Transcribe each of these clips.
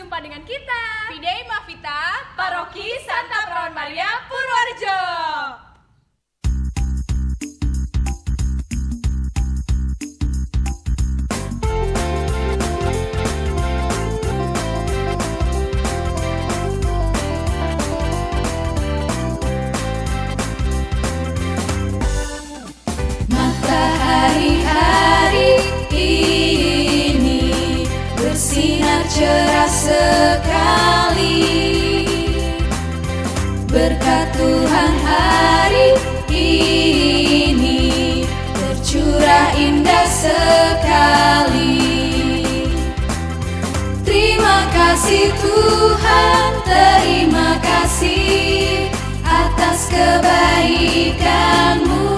berjumpa dengan kita Fidei Mavita, Paroki Santa Perawan Maria, Purworejo. Matahari-hari ini bersinar cerah sekali. Berkat Tuhan hari ini tercurah indah sekali. Terima kasih Tuhan, terima kasih atas kebaikan-Mu.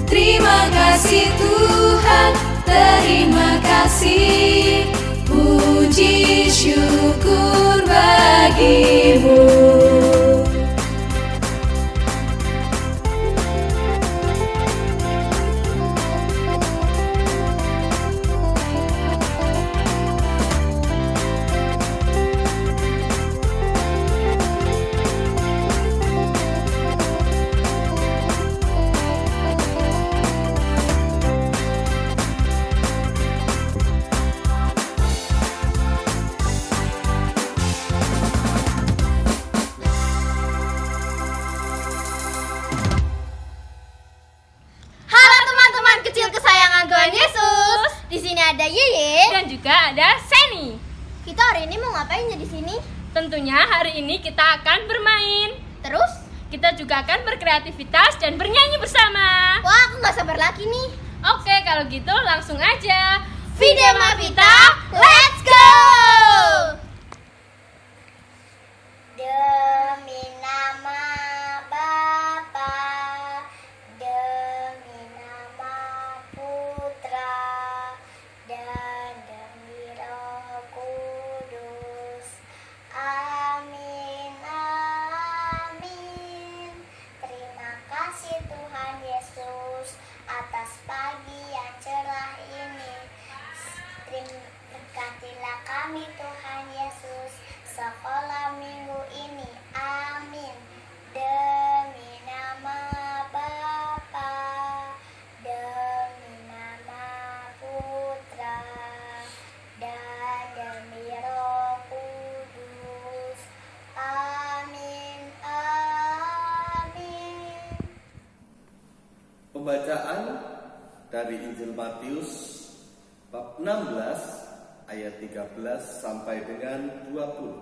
Terima kasih Tuhan, terima kasih, puji syukur bagi-Mu. Ada Yeye dan juga ada Seni. Kita hari ini mau ngapain ya di sini? Tentunya hari ini kita akan bermain. Terus? Kita juga akan berkreativitas dan bernyanyi bersama. Wah, aku nggak sabar lagi nih. Oke, kalau gitu langsung aja. Fidei Mavita, let's go! Demi nama Bapa, demi nama Putra, dan demi Roh Kudus. Amin, amin. Terima kasih Tuhan Yesus atas pagi yang cerah ini. Berkatilah kami Tuhan Yesus sekolah minggu ini. Amin. Demi nama Bapa, demi nama Putra, dan demi Roh Kudus. Amin, amin. Pembacaan dari Injil Matius bab 16 ayat 13 sampai dengan 20.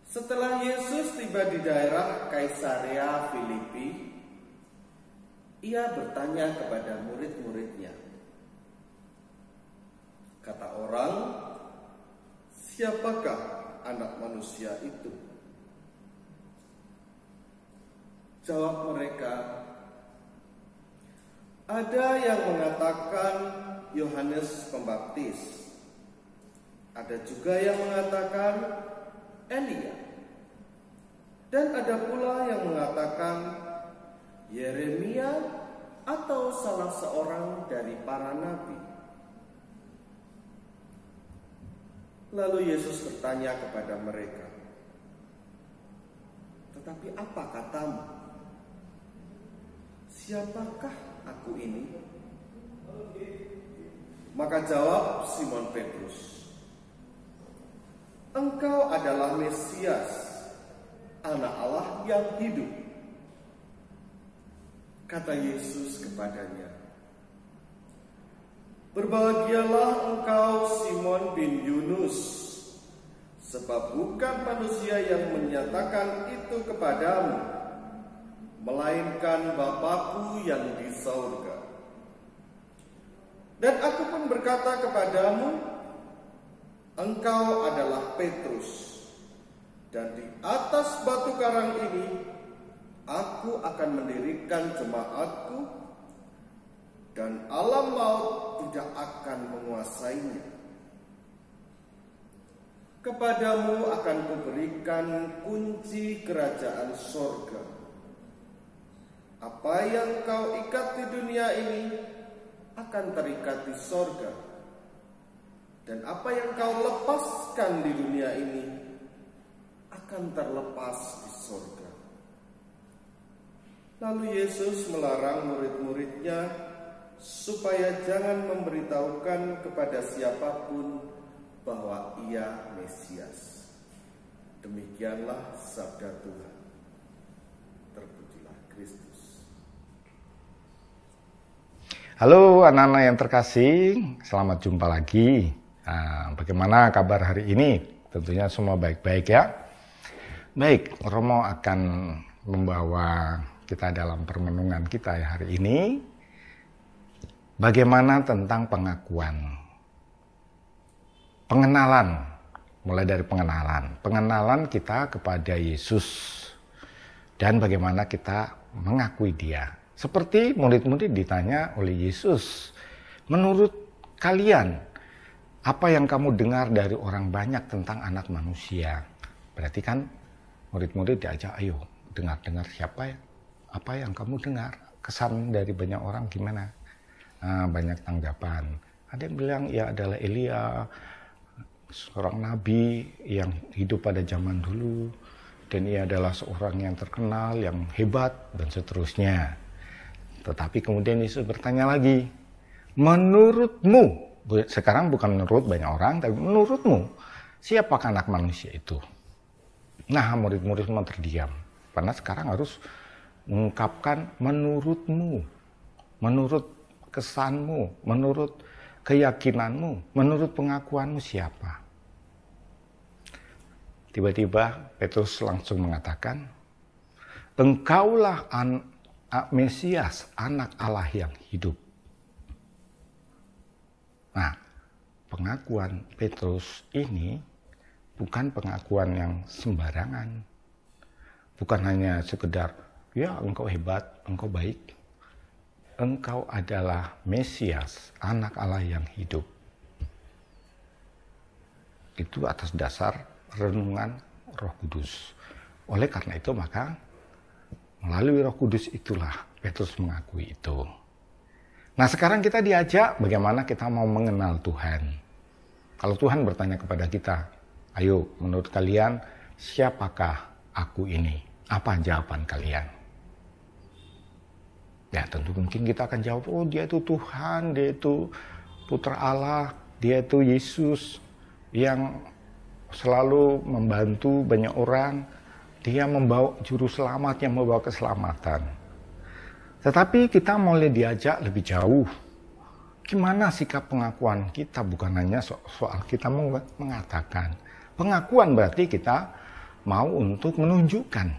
Setelah Yesus tiba di daerah Kaisarea Filipi, ia bertanya kepada murid-muridnya, kata orang, siapakah anak manusia itu? Jawab mereka, ada yang mengatakan Yohanes Pembaptis, ada juga yang mengatakan Elia, dan ada pula yang mengatakan Yeremia atau salah seorang dari para nabi. Lalu Yesus bertanya kepada mereka, tetapi apa katamu? Siapakah aku ini? Maka jawab Simon Petrus, engkau adalah Mesias, Anak Allah yang hidup. Kata Yesus kepadanya, berbahagialah engkau Simon bin Yunus, sebab bukan manusia yang menyatakan itu kepadamu, melainkan Bapa-Ku yang di surga. Dan aku pun berkata kepadamu, engkau adalah Petrus, dan di atas batu karang ini aku akan mendirikan jemaatku, dan alam maut tidak akan menguasainya. Kepadamu akan kuberikan kunci kerajaan sorga. Apa yang kau ikat di dunia ini akan terikat di sorga, Dan apa yang kau lepaskan di dunia ini akan terlepas di surga. Lalu Yesus melarang murid-muridnya supaya jangan memberitahukan kepada siapapun bahwa ia Mesias. Demikianlah sabda Tuhan. Terpujilah Kristus. Halo anak-anak yang terkasih, selamat jumpa lagi. Bagaimana kabar hari ini? Tentunya semua baik-baik ya. Baik, Romo akan membawa kita dalam permenungan kita ya hari ini. Bagaimana tentang pengakuan. Pengenalan, mulai dari pengenalan. Pengenalan kita kepada Yesus. Dan bagaimana kita mengakui dia. Seperti murid-murid ditanya oleh Yesus. Menurut kalian, apa yang kamu dengar dari orang banyak tentang anak manusia? Berarti kan murid-murid diajak, ayo dengar-dengar siapa ya? Apa yang kamu dengar? Kesan dari banyak orang gimana? Banyak tanggapan. Ada yang bilang ia adalah Elia, seorang nabi yang hidup pada zaman dulu. Dan ia adalah seorang yang terkenal, yang hebat, dan seterusnya. Tetapi kemudian Yesus bertanya lagi, menurutmu, sekarang bukan menurut banyak orang, tapi menurutmu, siapakah anak manusia itu? Nah, murid-murid semua terdiam. Karena sekarang harus mengungkapkan menurutmu, menurut kesanmu, menurut keyakinanmu, menurut pengakuanmu siapa? Tiba-tiba Petrus langsung mengatakan, engkaulah Mesias, anak Allah yang hidup. Nah, pengakuan Petrus ini bukan pengakuan yang sembarangan. Bukan hanya sekedar, ya engkau hebat, engkau baik. Engkau adalah Mesias, anak Allah yang hidup. Itu atas dasar renungan Roh Kudus. Oleh karena itu maka melalui Roh Kudus itulah Petrus mengakui itu. Nah sekarang kita diajak bagaimana kita mau mengenal Tuhan. Kalau Tuhan bertanya kepada kita, ayo menurut kalian siapakah aku ini? Apa jawaban kalian? Ya tentu mungkin kita akan jawab, oh dia itu Tuhan, dia itu Putra Allah, dia itu Yesus yang selalu membantu banyak orang, dia membawa juru selamat yang membawa keselamatan. Tetapi kita mulai diajak lebih jauh. Gimana sikap pengakuan kita, bukan hanya soal kita mengatakan. Pengakuan berarti kita mau untuk menunjukkan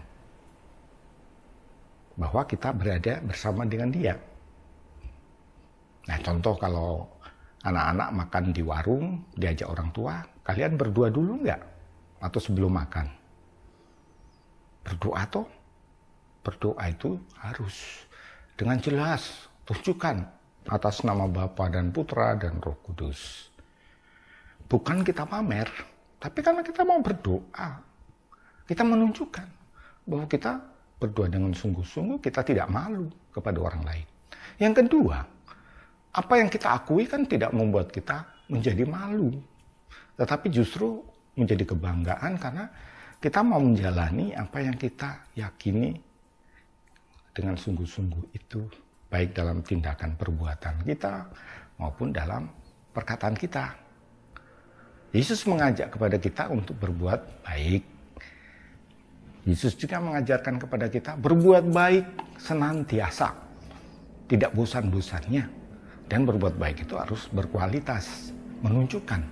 bahwa kita berada bersama dengan dia. Nah contoh kalau anak-anak makan di warung, diajak orang tua, kalian berdoa dulu nggak? Atau sebelum makan? Berdoa toh? Berdoa itu harus dengan jelas, tunjukkan atas nama Bapa dan Putra dan Roh Kudus. Bukan kita pamer, tapi karena kita mau berdoa, kita menunjukkan bahwa kita berdoa dengan sungguh-sungguh, kita tidak malu kepada orang lain. Yang kedua, apa yang kita akui kan tidak membuat kita menjadi malu, tetapi justru menjadi kebanggaan karena kita mau menjalani apa yang kita yakini dengan sungguh-sungguh itu, baik dalam tindakan perbuatan kita maupun dalam perkataan kita. Yesus mengajak kepada kita untuk berbuat baik. Yesus juga mengajarkan kepada kita berbuat baik senantiasa, tidak bosan-bosannya. Dan berbuat baik itu harus berkualitas, menunjukkan.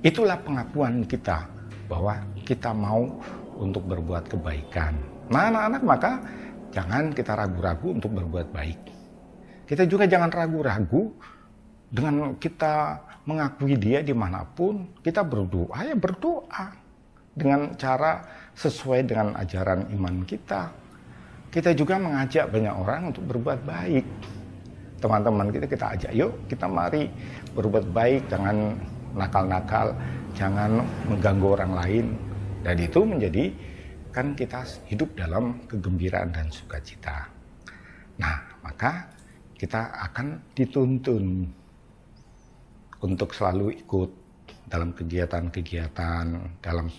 Itulah pengakuan kita bahwa kita mau untuk berbuat kebaikan. Nah anak-anak maka jangan kita ragu-ragu untuk berbuat baik. Kita juga jangan ragu-ragu dengan kita mengakui dia dimanapun. Kita berdoa ya berdoa dengan cara sesuai dengan ajaran iman kita. Kita juga mengajak banyak orang untuk berbuat baik. Teman-teman kita ajak, yuk kita mari berbuat baik, jangan nakal-nakal, jangan mengganggu orang lain. Dan itu menjadi kan kita hidup dalam kegembiraan dan sukacita. Nah, maka kita akan dituntun untuk selalu ikut dalam kegiatan-kegiatan, dalam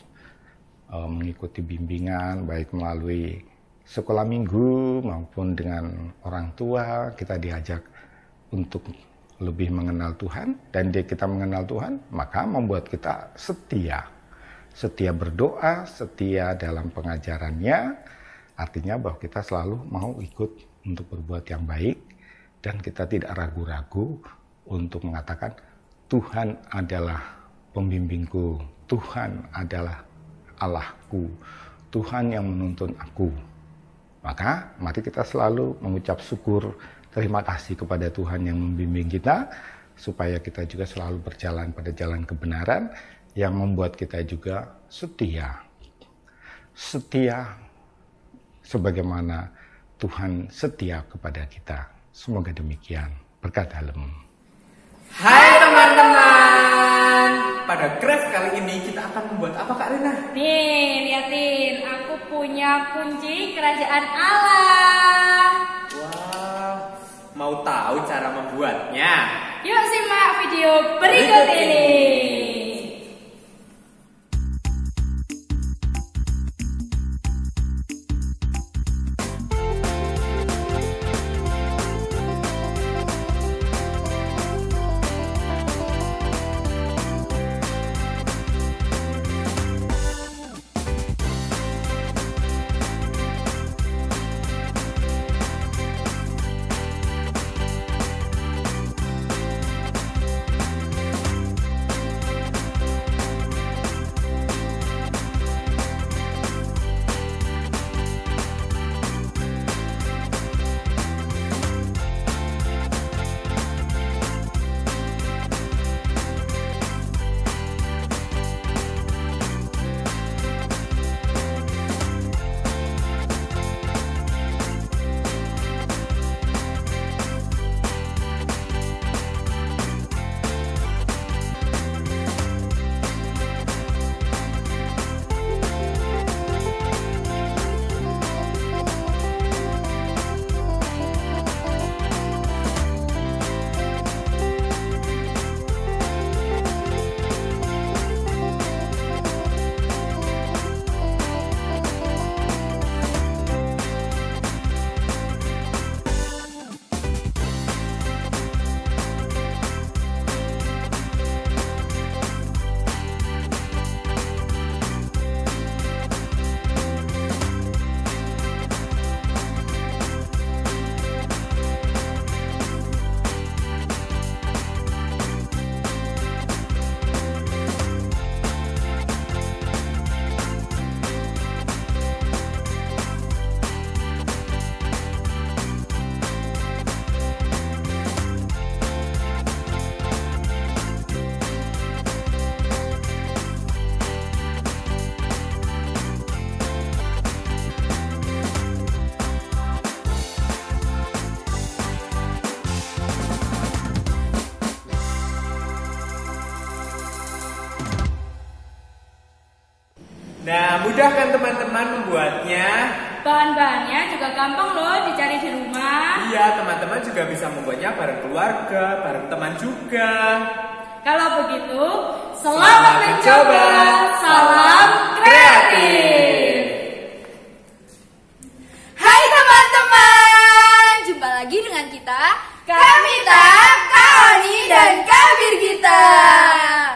mengikuti bimbingan, baik melalui sekolah minggu maupun dengan orang tua, kita diajak untuk lebih mengenal Tuhan, dan kita mengenal Tuhan, maka membuat kita setia berdoa, setia dalam pengajarannya, artinya bahwa kita selalu mau ikut untuk berbuat yang baik, dan kita tidak ragu-ragu untuk mengatakan, Tuhan adalah pembimbingku, Tuhan adalah Allahku, Tuhan yang menuntun aku. Maka mari kita selalu mengucap syukur, terima kasih kepada Tuhan yang membimbing kita, supaya kita juga selalu berjalan pada jalan kebenaran yang membuat kita juga setia. Setia sebagaimana Tuhan setia kepada kita. Semoga demikian. Berkat dalam. Hai teman-teman, pada craft kali ini kita akan membuat apa Kak Rina? Nih, liatin, aku punya kunci kerajaan Allah. Wah, mau tahu cara membuatnya? Yuk simak video berikut ini. Nah, mudah kan teman-teman membuatnya? Bahan-bahannya juga gampang loh dicari di rumah. Iya, teman-teman juga bisa membuatnya bareng keluarga, bareng teman juga. Kalau begitu, selamat mencoba. Salam kreatif. Hai teman-teman, jumpa lagi dengan kita, Kamita, Kak Oni, dan Kak Birgita.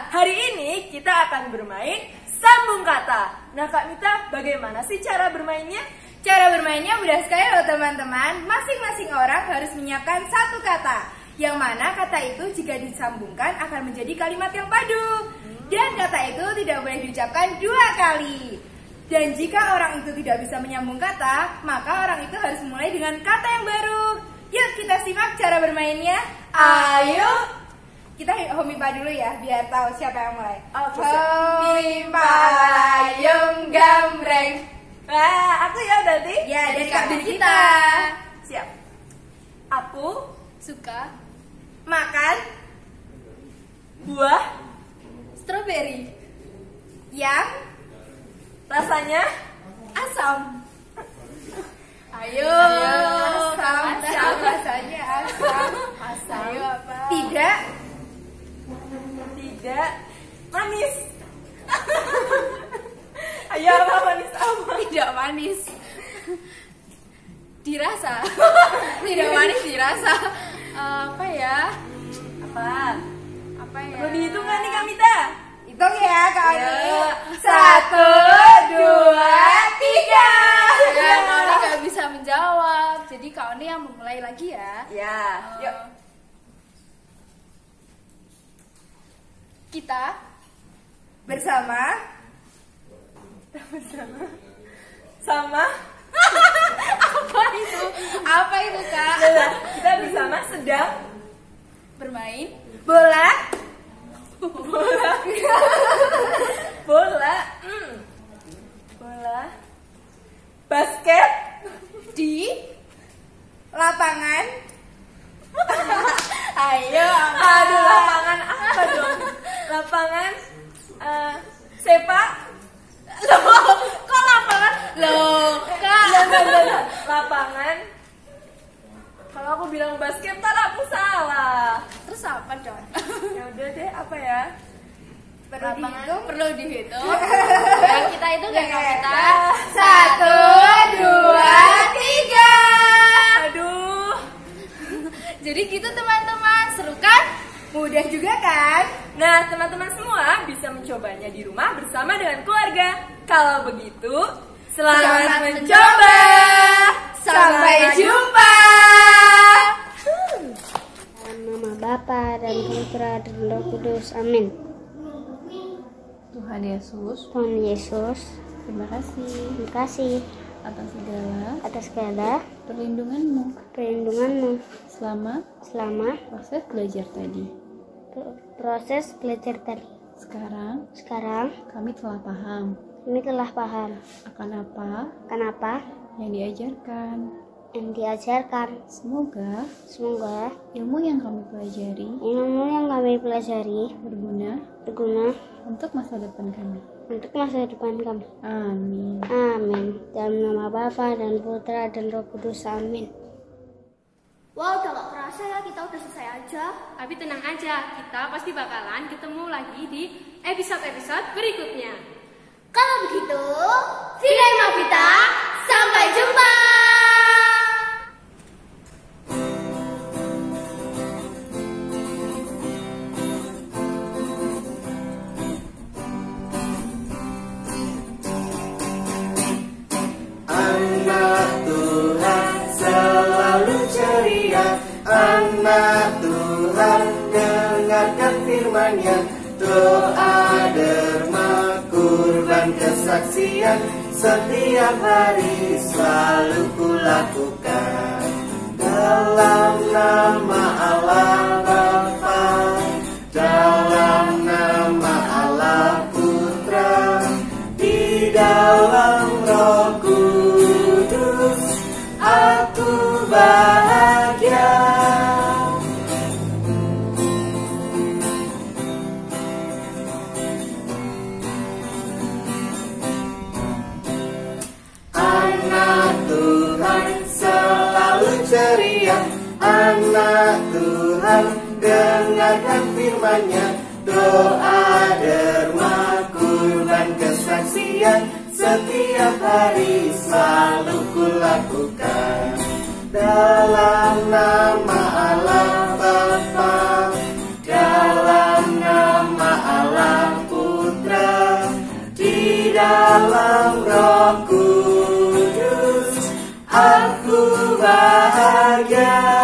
Hari ini kita akan bermain sambung kata. Nah Kak Mita, bagaimana sih cara bermainnya? Cara bermainnya mudah sekali loh teman-teman. Masing-masing orang harus menyiapkan satu kata, yang mana kata itu jika disambungkan akan menjadi kalimat yang padu. Dan kata itu tidak boleh diucapkan 2 kali. Dan jika orang itu tidak bisa menyambung kata, maka orang itu harus mulai dengan kata yang baru. Yuk kita simak cara bermainnya. Ayo. Kita homipa dulu ya, biar tahu siapa yang mulai. Homipa layung gambreng. Nah, aku ya berarti? Ya, dari Kak Birgita. Siap. Aku Suka makan buah strawberry yang rasanya asam. Ayo, asam. rasanya asam. asam. Ayo apa? Tidak manis. tidak manis. Dirasa. Tidak manis dirasa. Apa ya? Apa ya? Perlu dihitung kan nih Kak Mita? Hitung ya Kak Oni. Ya. 1, 2, 3. Ya, Kak Oni gak bisa menjawab. Jadi Kak Oni yang memulai lagi ya. Ya, yuk. Kita Bersama sama apa itu Kak? kita bersama sedang Bermain bola basket di lapangan. ayo. Aduh, lapangan apa dong? Lapangan sepak. Kok lapangan? Loh, Kak. Enggak. Lapangan. Kalau aku bilang basket, ntar aku salah. Terus apa, Don? Ya udah deh, apa ya? Perlu dihitung? Perlu dihitung. Yang kita itu kan kita. 1, 2, 3. Aduh. Jadi gitu teman-teman, seru kan? Mudah juga kan? Nah, teman-teman semua bisa mencobanya di rumah bersama dengan keluarga. Kalau begitu, selamat mencoba. Sampai jumpa. Dalam nama Bapa dan Putra dan Roh Kudus. Amin. Tuhan Yesus, Tuhan Yesus, terima kasih terima kasih atas segala atas segala perlindungan-Mu selama selama proses belajar tadi. proses belajar tadi. Sekarang kami telah paham Kami telah paham akan apa kenapa yang diajarkan. Semoga ilmu yang kami pelajari berguna untuk masa depan kami. Amin. Amin. Dalam nama Bapa dan Putra dan Roh Kudus. Amin. Wow, udah gak kerasa ya kita udah selesai aja. Tapi tenang aja, kita pasti bakalan ketemu lagi di episode-episode berikutnya. Kalau begitu, Sinema Vita, sampai jumpa. Anak Tuhan, dengarkan firman-Nya, doa, derma, kurban, kesaksian, setiap hari selalu kulakukan. Dalam nama Allah Bapa, dalam nama Allah Putra, di dalam Roh Kudus, aku bahagia. Ceria, anak Tuhan, dengarkan firman-Nya, doa, derma, kurban, kesaksian, setiap hari selalu kulakukan. Dalam nama Allah Bapa, dalam nama Allah Putra, di dalam Roh Kudus, aku bahagia.